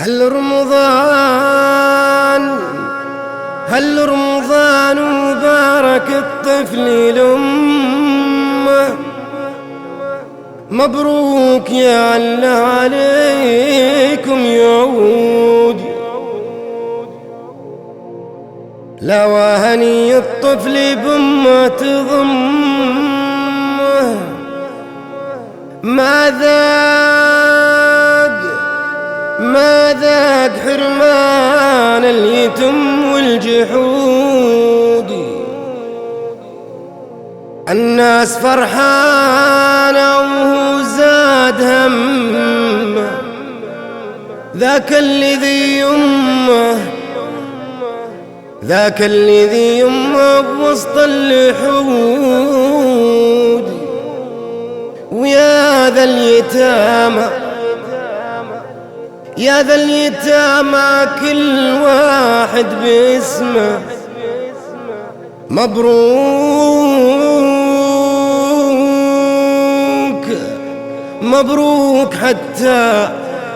هل رمضان وبارك الطفل لأمه، مبروك يا الله عليكم يعود. لا وهني الطفل بأمه تضمه، ما ذاق حرمان اليتم والجحود. الناس فرحانة وهو زاد همه، ذاك الذي يمه بوسط اللحود. ويا ذا اليتامى كل واحد باسمه،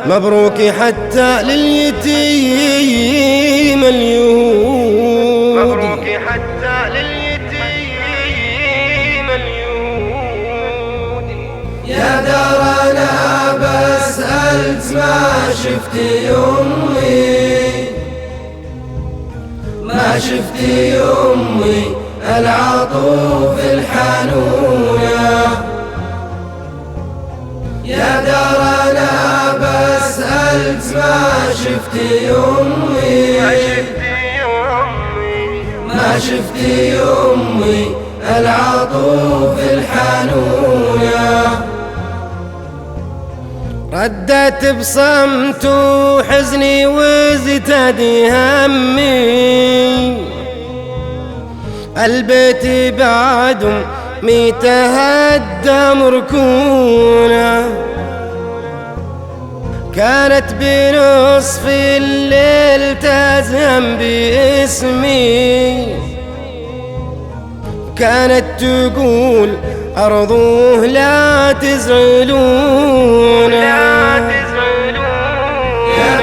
مبروك حتى لليتيم اليهود. مبروك حتى لليتيم اليهود. يا دارنا بسألت ما شفتي أمي العطوف الحنونة. يا دارنا بسألت ما شفتي أمي العطوف الحنونة. ردت بصمت وحزني وازداد همي، البيت بعد ميتهدى مركونة. كانت بنصف الليل تزهم باسمي، كانت تقول أرضوه لا تزعلون. يا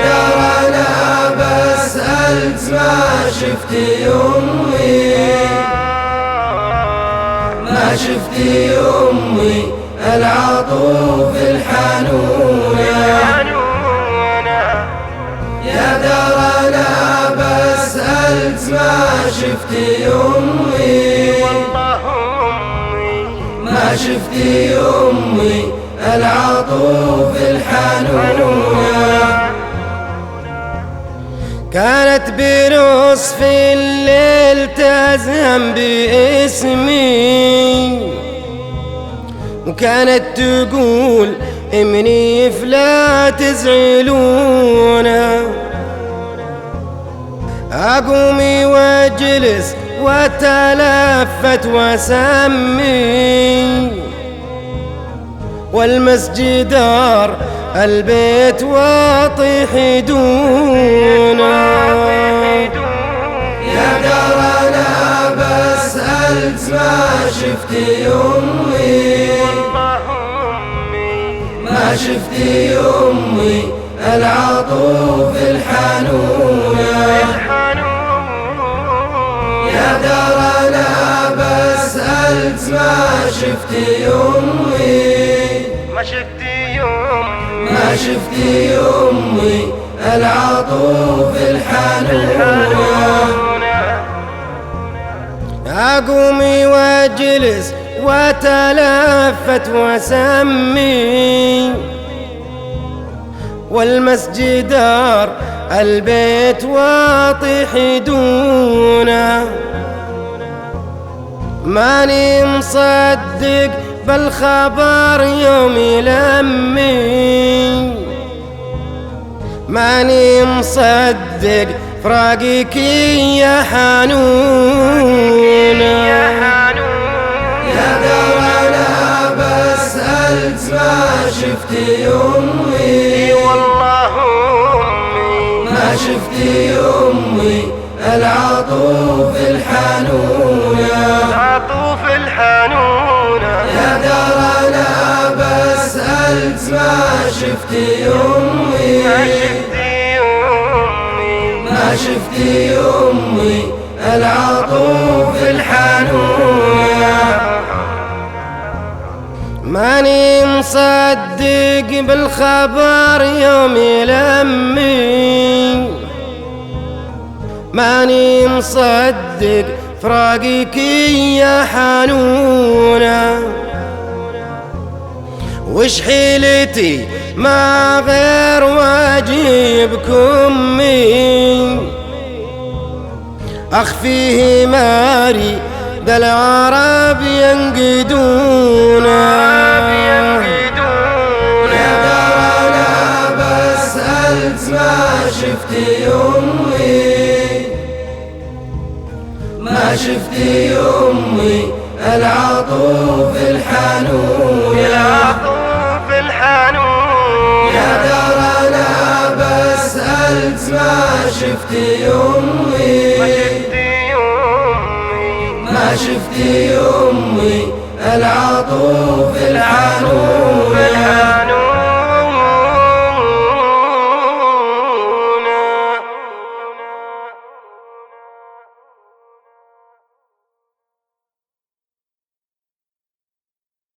دارنا بسألت ما شفتي أمي العطوف الحنونة. يا دارنا بسألت ما شفتي أمي العطوف الحنونة. كانت بنصف الليل تزهم باسمي، وكانت تقول امني فلا تزعلون. أقومي واجلس وتلفت وسمي، والمسجدار البيت واطيح دونا. يا دارنا بسألت ما شفتي أمي العطوف الحنونة. يا دارنا بسألت ما شفتي أمي العطوف الحنونة. أقومي واجلس وتلفت وسمي، والمسجدار البيت واطيح دونا. ماني مصدق بالخبر يومي لمي، ماني مصدق فراقك يا حنونة. يا دارنا بسألت ما شفتي أمي العطوف الحنونة. يا دارنا بسألت ما شفتي أمي ما شفتي أمي العطوف الحنونة. ماني مصدق بالخبر يوم يلمي، ماني مصدق فراقك يا حنونة. وش حيلتي ما غير واجبكم أخفيه ماري ذا العرب ينقدونا. يا دار أنا بسألت ما شفتي أمي، ما شفتي أمي العطوف الحنونة. العطوف الحنونة. يا دار أنا بسألت ما شفتي أمي، ما شفتي أمي العطوف الحنونة.